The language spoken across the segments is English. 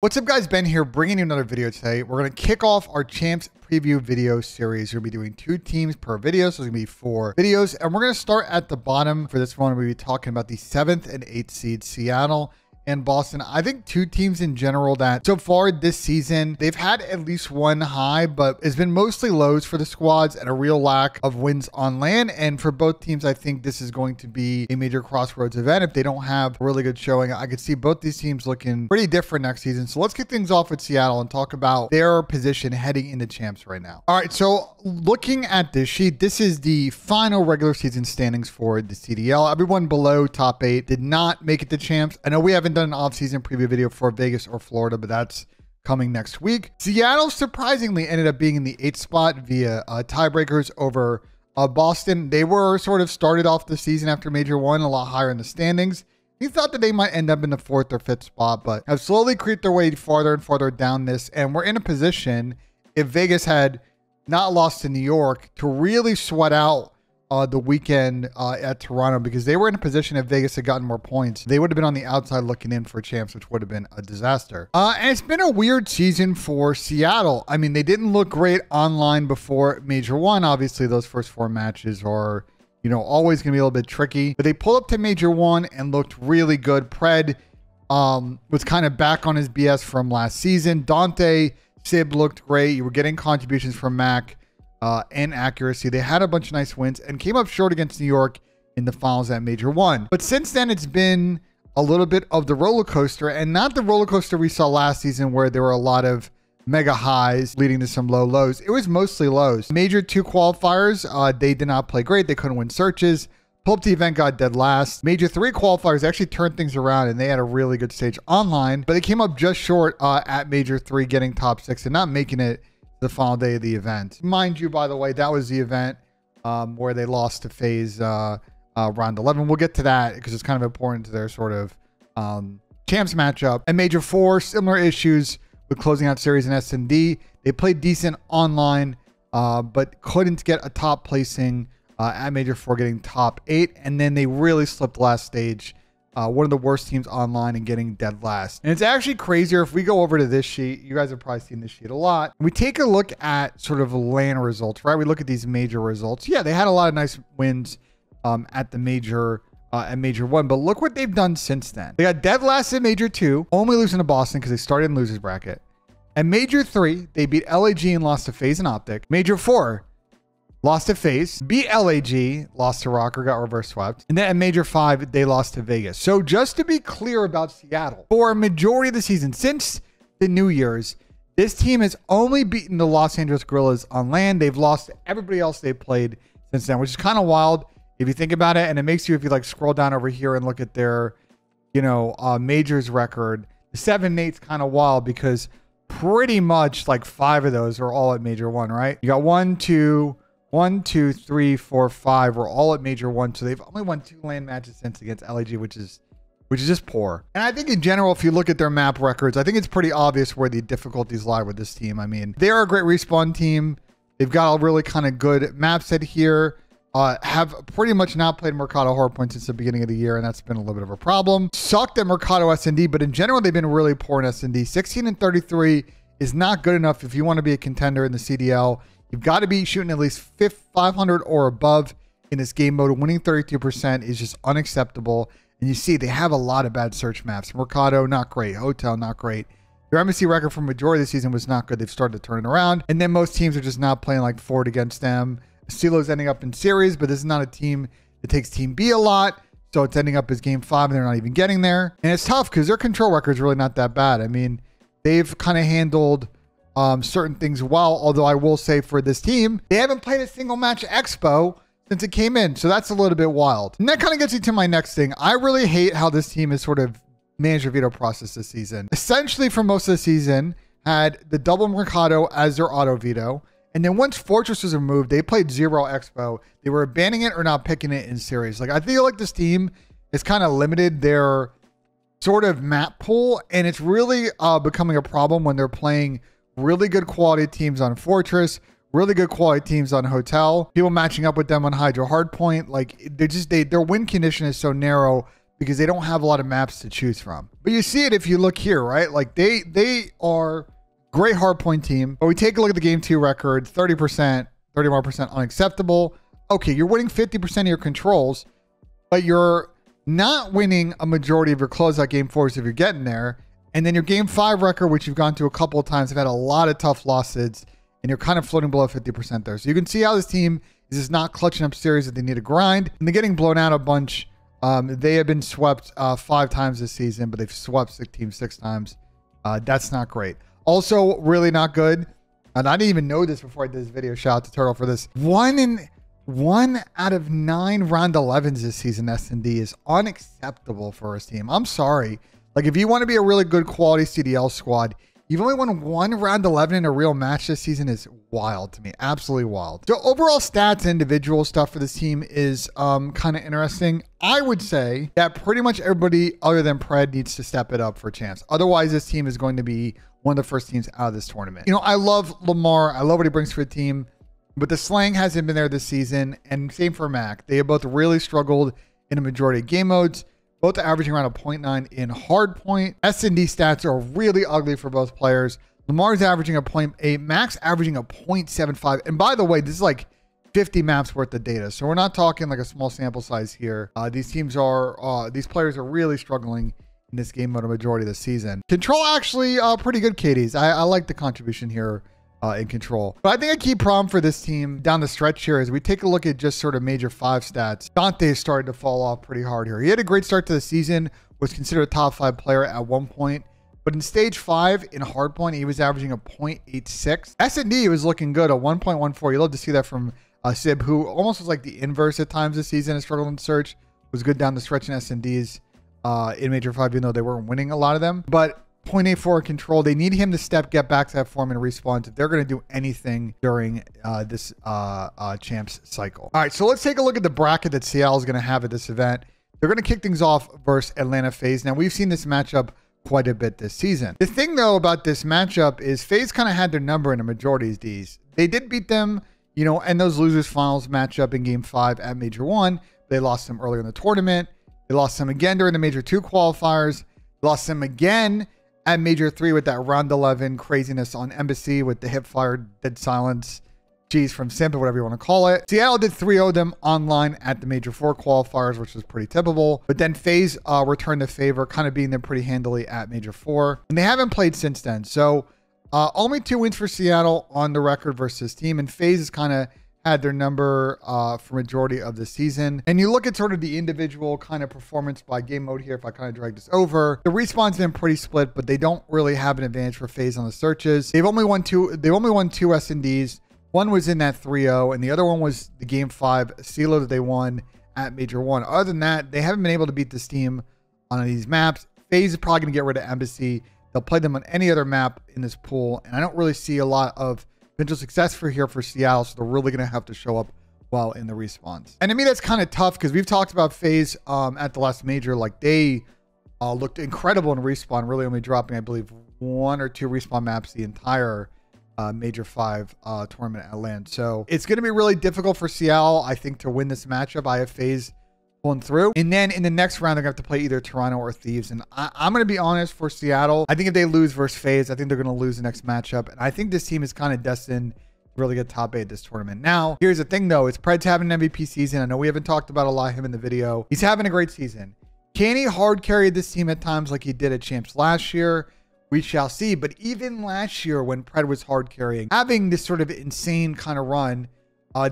What's up, guys? Ben here, bringing you another video today. We're going to kick off our champs preview video series. We're going to be doing 2 teams per video, so there's going to be 4 videos. And we're going to start at the bottom. For this one, we'll be talking about the 7th and 8th seed Seattle and Boston. I think 2 teams in general that so far this season, they've had at least one high, but it's been mostly lows for the squads and a real lack of wins on land. And for both teams, I think this is going to be a major crossroads event. If they don't have a really good showing, I could see both these teams looking pretty different next season. So let's kick things off with Seattle and talk about their position heading into champs right now. All right, so looking at this sheet, this is the final regular season standings for the CDL. Everyone below top 8 did not make it to champs. I know we haven't done an off-season preview video for Vegas or Florida, but that's coming next week. Seattle surprisingly ended up being in the 8th spot via tiebreakers over Boston. They were sort of started off the season after Major 1 a lot higher in the standings. You thought that they might end up in the 4th or 5th spot, but have slowly creeped their way farther and farther down this. And we're in a position, if Vegas had not lost to New York, to really sweat out the weekend at Toronto, because they were in a position, if Vegas had gotten more points, they would have been on the outside looking in for champs, which would have been a disaster. And it's been a weird season for Seattle. I mean, they didn't look great online before Major 1. Obviously, those first 4 matches are, you know, always going to be a little bit tricky. But they pulled up to Major 1 and looked really good. Pred was kind of back on his BS from last season. Dante, Sib looked great. You were getting contributions from Mac and accuracy. They had a bunch of nice wins and came up short against New York in the finals at Major 1. But since then, it's been a little bit of the roller coaster, and not the roller coaster we saw last season where there were a lot of mega highs leading to some low lows. It was mostly lows. Major 2 qualifiers, they did not play great. They couldn't win searches. Pull up the event, got dead last. Major 3 qualifiers actually turned things around, and they had a really good stage online, but they came up just short at Major 3, getting top 6 and not making it the final day of the event. Mind you, by the way, that was the event where they lost to FaZe round 11. We'll get to that because it's kind of important to their sort of champs matchup. And Major 4, similar issues with closing out series in S&D. They played decent online, but couldn't get a top placing at Major 4, getting top 8. And then they really slipped last stage. One of the worst teams online and getting dead last. And it's actually crazier if we go over to this sheet. You guys have probably seen this sheet a lot. We take a look at sort of LAN results, right? We look at these major results. Yeah, they had a lot of nice wins at the major at Major 1, but look what they've done since then. They got dead last in Major 2, only losing to Boston because they started in losers bracket. And Major 3, they beat LAG and lost to FaZe and Optic. Major 4, lost to FaZe, beat LAG, lost to Rocker, got reverse swept. And then at Major 5, they lost to Vegas. So just to be clear about Seattle, for a majority of the season, since the New Year's, this team has only beaten the Los Angeles Guerrillas on land. They've lost to everybody else they've played since then, which is kind of wild if you think about it. And it makes you, if you like scroll down over here and look at their, you know, majors record, the 7-8 is kind of wild because pretty much like 5 of those are all at Major 1, right? You got 1, 2, 3, 4, 5 were all at Major 1, so they've only won 2 land matches since against LAG, which is just poor. And I think in general, if you look at their map records, I think it's pretty obvious where the difficulties lie with this team. I mean, they're a great respawn team. They've got a really kind of good map set here. Have pretty much not played Mercado Hardpoint since the beginning of the year, and that's been a little bit of a problem. Sucked at Mercado S&D, but in general, they've been really poor in S&D. 16 and 33 is not good enough if you want to be a contender in the CDL. You've got to be shooting at least 500 or above in this game mode. Winning 32% is just unacceptable. And you see they have a lot of bad search maps. Mercado, not great. Hotel, not great. Their MSC record for majority of the season was not good. They've started to turn it around. And then most teams are just not playing like Ford against them. Silo's ending up in series, but this is not a team that takes Team B a lot. So it's ending up as game 5 and they're not even getting there. And it's tough because their control record is really not that bad. I mean, they've kind of handled certain things well, although I will say for this team, they haven't played a single match Expo since it came in. So that's a little bit wild. And that kind of gets you to my next thing. I really hate how this team has sort of managed their veto process this season. Essentially for most of the season, had the double Mercado as their auto veto. And then once Fortress was removed, they played 0 Expo. They were banning it or not picking it in series. Like, I feel like this team has kind of limited their sort of map pool, and it's really becoming a problem when they're playing really good quality teams on Fortress, really good quality teams on Hotel, people matching up with them on Hydro Hardpoint. Like, their win condition is so narrow because they don't have a lot of maps to choose from. But you see it if you look here, right? Like they are great hardpoint team. But we take a look at the game 2 record, 30%, 31% unacceptable. Okay, you're winning 50% of your controls, but you're not winning a majority of your closeout game 4s if you're getting there. And then your game 5 record, which you've gone to a couple of times, have had a lot of tough losses, and you're kind of floating below 50% there. So you can see how this team is just not clutching up series that they need to grind. And they're getting blown out a bunch. They have been swept 5 times this season, but they've swept 6 teams 6 times. That's not great. Also, really not good. And I didn't even know this before I did this video. Shout out to Turtle for this. 1 out of 9 round 11s this season, S&D, is unacceptable for his team. I'm sorry. Like, if you want to be a really good quality CDL squad, you've only won 1 round 11 in a real match this season is wild to me. Absolutely wild. So overall stats and individual stuff for this team is kind of interesting. I would say that pretty much everybody other than Pred needs to step it up for champs. Otherwise, this team is going to be one of the first teams out of this tournament. You know, I love Lamar. I love what he brings for the team, but the slang hasn't been there this season, and same for Mac. They have both really struggled in a majority of game modes, both averaging around a 0.9 in hard point. S&D stats are really ugly for both players. Lamar's averaging a 0.8, Mac's averaging a 0.75. And by the way, this is like 50 maps worth of data. So we're not talking like a small sample size here. These players are really struggling in this game mode a majority of the season. Control actually pretty good, KDs. I like the contribution here in control. But I think a key problem for this team down the stretch here is we take a look at just sort of major 5 stats. Dante started to fall off pretty hard here. He had a great start to the season, was considered a top 5 player at one point, but in stage 5 in hardpoint, he was averaging a 0.86. S&D was looking good, a 1.14. You love to see that from Sib, who almost was like the inverse at times this season, struggled in search, was good down the stretch in S&Ds in major 5, even though they weren't winning a lot of them. But 0.84 control. They need him to get back to that form and respawn if they're going to do anything during this champs cycle. All right, so let's take a look at the bracket that Seattle is going to have at this event. They're going to kick things off versus Atlanta FaZe. Now, we've seen this matchup quite a bit this season. The thing, though, about this matchup is FaZe kind of had their number in a majority of these. They did beat them, you know, in those losers finals matchup in game 5 at Major 1. They lost them earlier in the tournament. They lost them again during the Major 2 qualifiers. They lost them again at Major 3 with that round 11 craziness on Embassy with the hip fire, dead silence, G's from Simp, or whatever you want to call it. Seattle did 3-0 them online at the Major 4 qualifiers, which was pretty typical. But then FaZe returned the favor, kind of beating them pretty handily at Major 4. And they haven't played since then. So only 2 wins for Seattle on the record versus this team. And FaZe has kind of had their number for majority of the season. And you look at sort of the individual kind of performance by game mode here. If I kind of drag this over, the respawn's been pretty split, but they don't really have an advantage for FaZe on the searches. They've only won 2 S&Ds. One was in that 3-0, and the other one was the game 5 CeeLo that they won at Major 1. Other than that, they haven't been able to beat this team on these maps. FaZe is probably going to get rid of Embassy. They'll play them on any other map in this pool, and I don't really see a lot of potential success for Seattle, so they're really going to have to show up well in the respawns. And to me, that's kind of tough because we've talked about FaZe at the last major. Like, they looked incredible in respawn, really only dropping, I believe, 1 or 2 respawn maps the entire Major 5 tournament at LAN. So it's going to be really difficult for Seattle, I think, to win this matchup. I have FaZe pulling through. And then in the next round, they're going to have to play either Toronto or Thieves. And I'm going to be honest, for Seattle, I think if they lose versus FaZe, I think they're going to lose the next matchup. And I think this team is kind of destined to really get top 8 this tournament. Now, here's the thing, though. It's Pred's having an MVP season. I know we haven't talked about a lot of him in the video. He's having a great season. Can he hard carry this team at times like he did at Champs last year? We shall see. But even last year when Pred was hard carrying, having this sort of insane kind of run,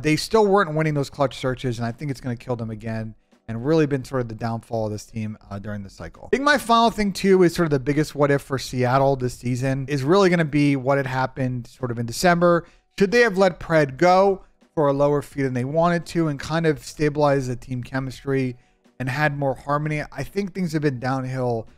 they still weren't winning those clutch searches. And I think it's going to kill them again, and really been sort of the downfall of this team during the cycle. I think my final thing too is sort of the biggest what if for Seattle this season is really going to be what had happened sort of in December. Should they have let Pred go for a lower fee than they wanted to and kind of stabilize the team chemistry and had more harmony? I think things have been downhill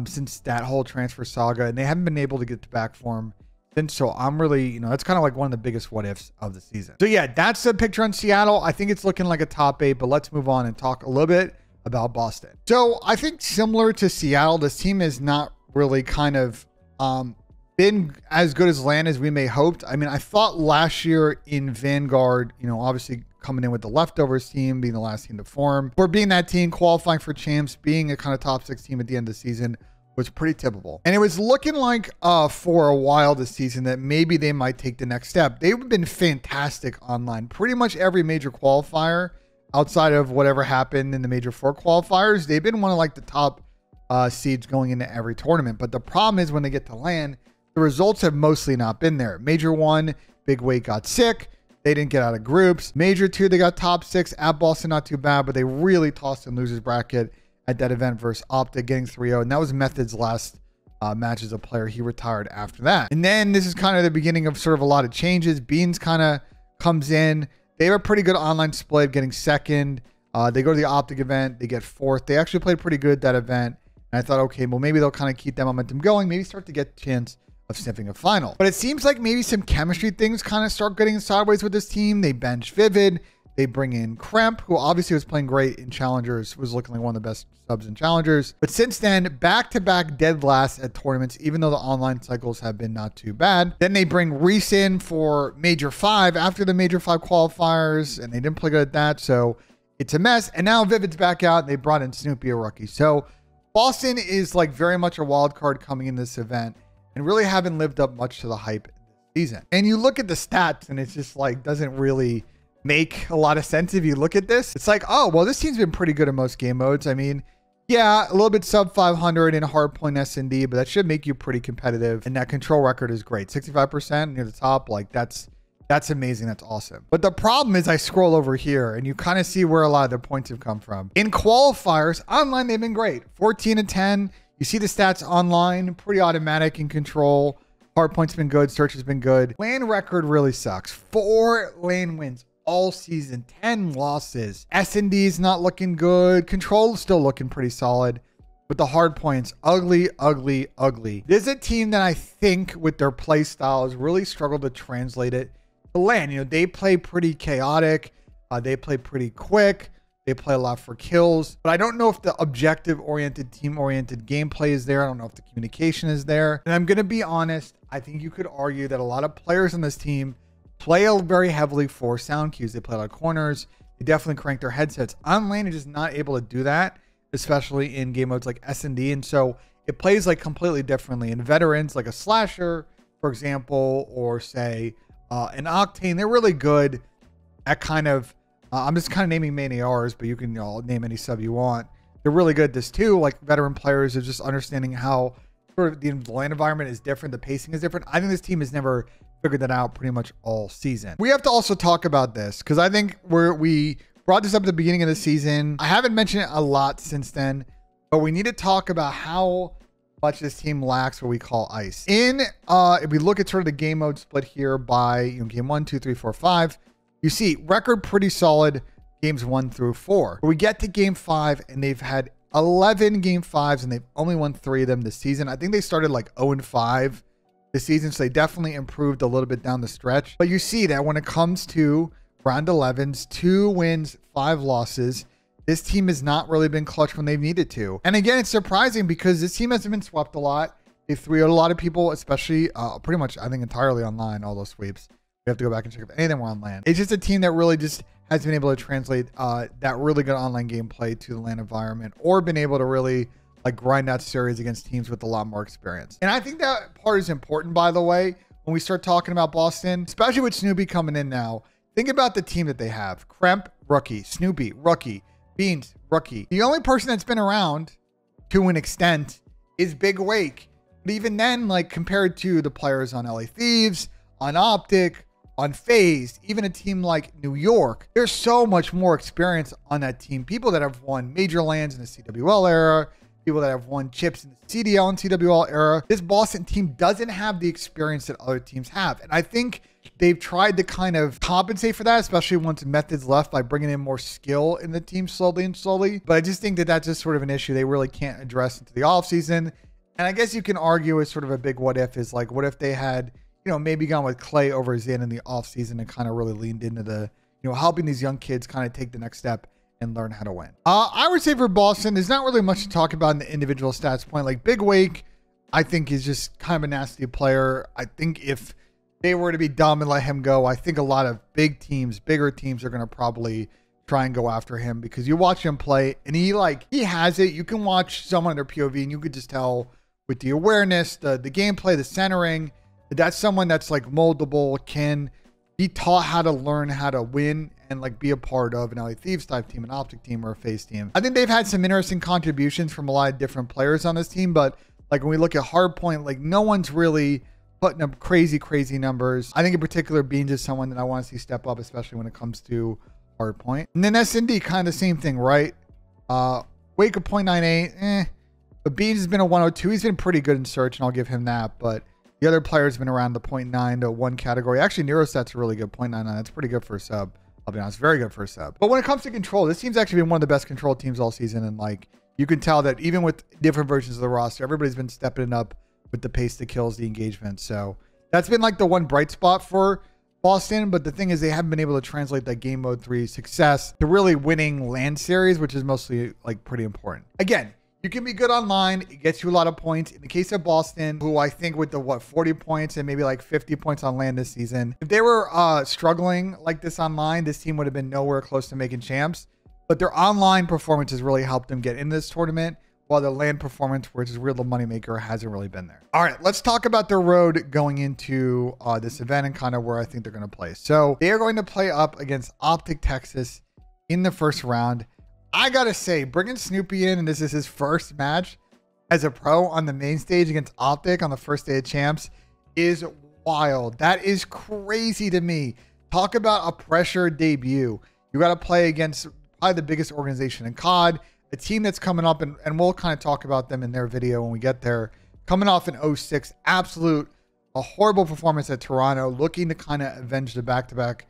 since that whole transfer saga, and they haven't been able to get to back form since. So I'm really, you know, that's kind of like one of the biggest what ifs of the season. So yeah, that's the picture on Seattle. I think it's looking like a top 8, but let's move on and talk a little bit about Boston. So I think similar to Seattle, this team is not really kind of been as good as LAN as we may hoped. I mean, I thought last year in Vanguard, you know, obviously coming in with the leftovers team, being the last team to form. For being that team, qualifying for champs, being a kind of top 6 team at the end of the season was pretty typical. And it was looking like for a while this season that maybe they might take the next step. They've been fantastic online. Pretty much every major qualifier outside of whatever happened in the major 4 qualifiers, they've been one of like the top seeds going into every tournament. But the problem is when they get to LAN, the results have mostly not been there. Major 1, Big Wake got sick. They didn't get out of groups. Major 2, they got top 6. At Boston, not too bad, but they really tossed in losers bracket at that event versus Optic, getting 3-0. And that was Method's last match as a player. He retired after that. And then this is kind of the beginning of sort of a lot of changes. Beans kind of comes in. They have a pretty good online split, getting 2nd. They go to the Optic event. They get 4th. They actually played pretty good that event. And I thought, okay, well, maybe they'll kind of keep that momentum going. Maybe start to get a chance of sniffing a final. But it seems like maybe some chemistry things kind of start getting sideways with this team. They bench Vivid. They bring in Kremp, who obviously was playing great in Challengers, was looking like one of the best subs in Challengers. But since then, back-to-back dead last at tournaments, even though the online cycles have been not too bad. Then they bring Reese in for Major 5 after the Major 5 qualifiers, and they didn't play good at that, so it's a mess. And now Vivid's back out, and they brought in Snoopy, a rookie. So Boston is like very much a wild card coming in this event and really haven't lived up much to the hype this season. And you look at the stats, and it's just like doesn't really make a lot of sense if you look at this. It's like, oh, well, this team's been pretty good in most game modes. I mean, yeah, a little bit sub 500 in hardpoint S&D, but that should make you pretty competitive. And that control record is great. 65% near the top. Like that's amazing. That's awesome. But the problem is I scroll over here and you kind of see where a lot of their points have come from. In qualifiers, online, they've been great. 14 and 10. You see the stats online, pretty automatic in control. Hardpoint's been good. Search has been good. LAN record really sucks. 4 LAN wins all season, 10 losses. S&D is not looking good. Control is still looking pretty solid. But the hard points, ugly, ugly, ugly. This is a team that I think with their play styles really struggled to translate it to LAN. You know, they play pretty chaotic. They play pretty quick. They play a lot for kills. But I don't know if the objective-oriented, team-oriented gameplay is there. I don't know if the communication is there. And I'm going to be honest. I think you could argue that a lot of players on this team play very heavily for sound cues. They play a lot of corners. They definitely crank their headsets. On LAN, you're just not able to do that, especially in game modes like S&D. And so it plays like completely differently. In veterans, like a Slasher, for example, or say an Octane, they're really good at kind of, I'm just kind of naming main ARs, but you can name any sub you want. They're really good at this too. Like veteran players are just understanding how sort of the LAN environment is different. The pacing is different. I think this team has never figured that out pretty much all season. We have to also talk about this because I think we brought this up at the beginning of the season. I haven't mentioned it a lot since then, but we need to talk about how much this team lacks what we call ice. If we look at sort of the game mode split here by game 1, 2, 3, 4, 5, you see record pretty solid games 1 through 4. But we get to game 5 and they've had 11 game 5s and they've only won 3 of them this season. I think they started like 0-5 this season, so they definitely improved a little bit down the stretch. But you see that when it comes to round 11s, 2 wins, 5 losses, this team has not really been clutch when they've needed to. And again, it's surprising because this team hasn't been swept a lot. They've 3-0'd a lot of people, especially pretty much, I think, entirely online, all those sweeps. We have to go back and check if any of them were on LAN. It's just a team that really just has been able to translate that really good online gameplay to the LAN environment, or been able to really like grind out series against teams with a lot more experience. And I think that part is important, by the way, when we start talking about Boston, especially with Snoopy coming in now. Think about the team that they have. Kremp, rookie. Snoopy, rookie. Beans, rookie. The only person that's been around to an extent is Big Wake. But even then, like compared to the players on LA Thieves, on Optic, on FaZe, even a team like New York, there's so much more experience on that team. People that have won major lands in the CWL era, people that have won chips in the CDL and CWL era. This Boston team doesn't have the experience that other teams have. And I think they've tried to kind of compensate for that, especially once Methods left, by bringing in more skill in the team slowly and slowly. But I just think that that's just sort of an issue they really can't address into the offseason. And I guess you can argue as sort of a big what if is like, what if they had, maybe gone with Clay over Zin in the offseason and kind of really leaned into the, helping these young kids kind of take the next step and learn how to win. I would say for Boston, there's not really much to talk about in the individual stats point. Like Big Wake, I think is just kind of a nasty player. I think if they were to be dumb and let him go, I think a lot of bigger teams are going to probably try and go after him, because you watch him play and he has it. You can watch someone in their POV and you could just tell with the awareness, the gameplay, the centering, that's someone that's like moldable, can be taught how to learn how to win and like be a part of an LA Thieves type team, an Optic team, or a FaZe team. I think they've had some interesting contributions from a lot of different players on this team, but like when we look at Hardpoint, like no one's really putting up crazy numbers. I think in particular, Beans is someone that I want to see step up, especially when it comes to Hardpoint. And then SND, kind of the same thing, right? Wake a 0.98, but Beans has been a 102. He's been pretty good in search, and I'll give him that. But the other players have been around the 0.9 to 1 category. Actually, Neurostat's a really good 0.99. That's pretty good for a sub. I'll be honest, very good for a sub. But when it comes to control, this team's actually been one of the best control teams all season. And like, you can tell that even with different versions of the roster, everybody's been stepping it up with the pace, the kills, the engagement. So that's been like the one bright spot for Boston. But the thing is, they haven't been able to translate that game mode 3 success to really winning LAN series, which is mostly like pretty important. Again, you can be good online. It gets you a lot of points. In the case of Boston, who I think with the 40 points and maybe like 50 points on LAN this season, if they were struggling like this online, this team would have been nowhere close to making champs. But their online performance has really helped them get in this tournament, while the LAN performance, which is real the moneymaker, hasn't really been there. All right, let's talk about their road going into this event and kind of where I think they're going to play. So they are going to play up against Optic Texas in the first round. I gotta say, bringing Snoopy in, and this is his first match as a pro on the main stage against Optic on the first day of champs, is wild. That is crazy to me. Talk about a pressure debut. You got to play against probably the biggest organization in COD, a team that's coming up, and we'll kind of talk about them in their video when we get there. Coming off an 06, a horrible performance at Toronto, looking to kind of avenge the back-to-back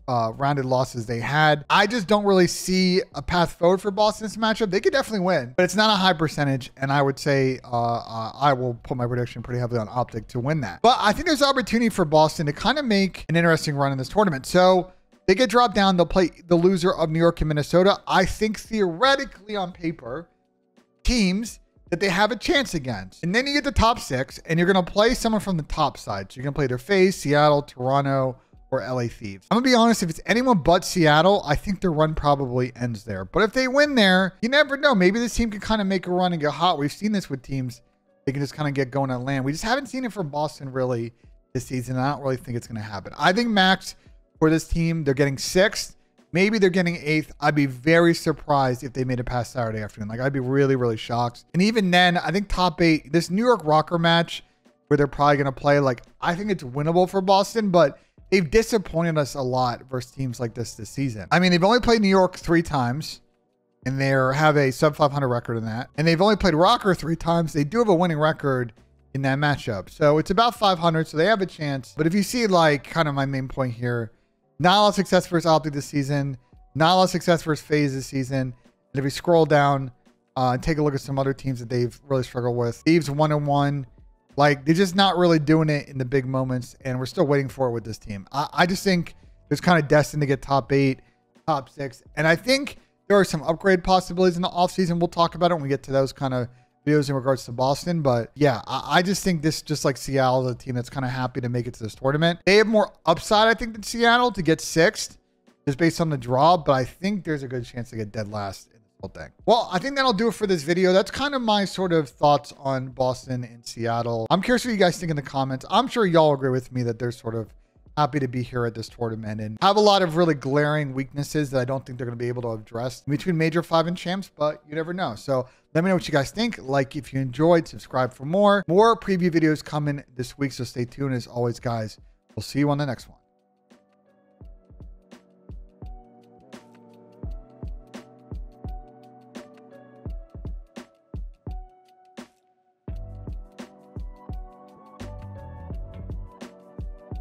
rounded losses they had. I just don't really see a path forward for Boston in this matchup. They could definitely win, but it's not a high percentage, and I would say I will put my prediction pretty heavily on Optic to win that. But I think there's opportunity for Boston to kind of make an interesting run in this tournament. So they get dropped down. They'll play the loser of New York and Minnesota. I think theoretically on paper, teams that they have a chance against. And then you get the top 6, and you're going to play someone from the top side. So you're going to play their FaZe, Seattle, Toronto, or LA Thieves. I'm gonna be honest, if it's anyone but Seattle, I think their run probably ends there. But if they win there, you never know. Maybe this team can kind of make a run and get hot. We've seen this with teams. They can just kind of get going on LAN. We just haven't seen it from Boston really this season. I don't really think it's gonna happen. I think max for this team, they're getting 6th. Maybe they're getting 8th. I'd be very surprised if they made it past Saturday afternoon. Like, I'd be really shocked. And even then, I think top 8, this New York Rocker match where they're probably gonna play, like, I think it's winnable for Boston, but they've disappointed us a lot versus teams like this season. I mean, they've only played New York 3 times, and they have a sub 500 record in that. And they've only played Rocker 3 times. They do have a winning record in that matchup. So it's about 500, so they have a chance. But if you see, like, kind of my main point here, not a lot of success versus Optic this season, not a lot of success versus FaZe this season. And if you scroll down and take a look at some other teams that they've really struggled with, Thieves 1-1. Like, they're just not really doing it in the big moments, and we're still waiting for it with this team. I just think there's kind of destined to get top 8, top 6. And I think there are some upgrade possibilities in the offseason. We'll talk about it when we get to those kind of videos in regards to Boston. But yeah, I just think this, just like Seattle, is a team that's kind of happy to make it to this tournament. They have more upside, I think, than Seattle to get 6th, just based on the draw. But I think there's a good chance to get dead last in this whole thing. Well, I think that'll do it for this video. That's kind of my sort of thoughts on Boston and Seattle. I'm curious what you guys think in the comments. I'm sure y'all agree with me that they're sort of happy to be here at this tournament and have a lot of really glaring weaknesses that I don't think they're going to be able to address between Major 5 and champs, but you never know. So let me know what you guys think. Like if you enjoyed, subscribe for more. More preview videos coming this week, so stay tuned. As always, guys, we'll see you on the next one.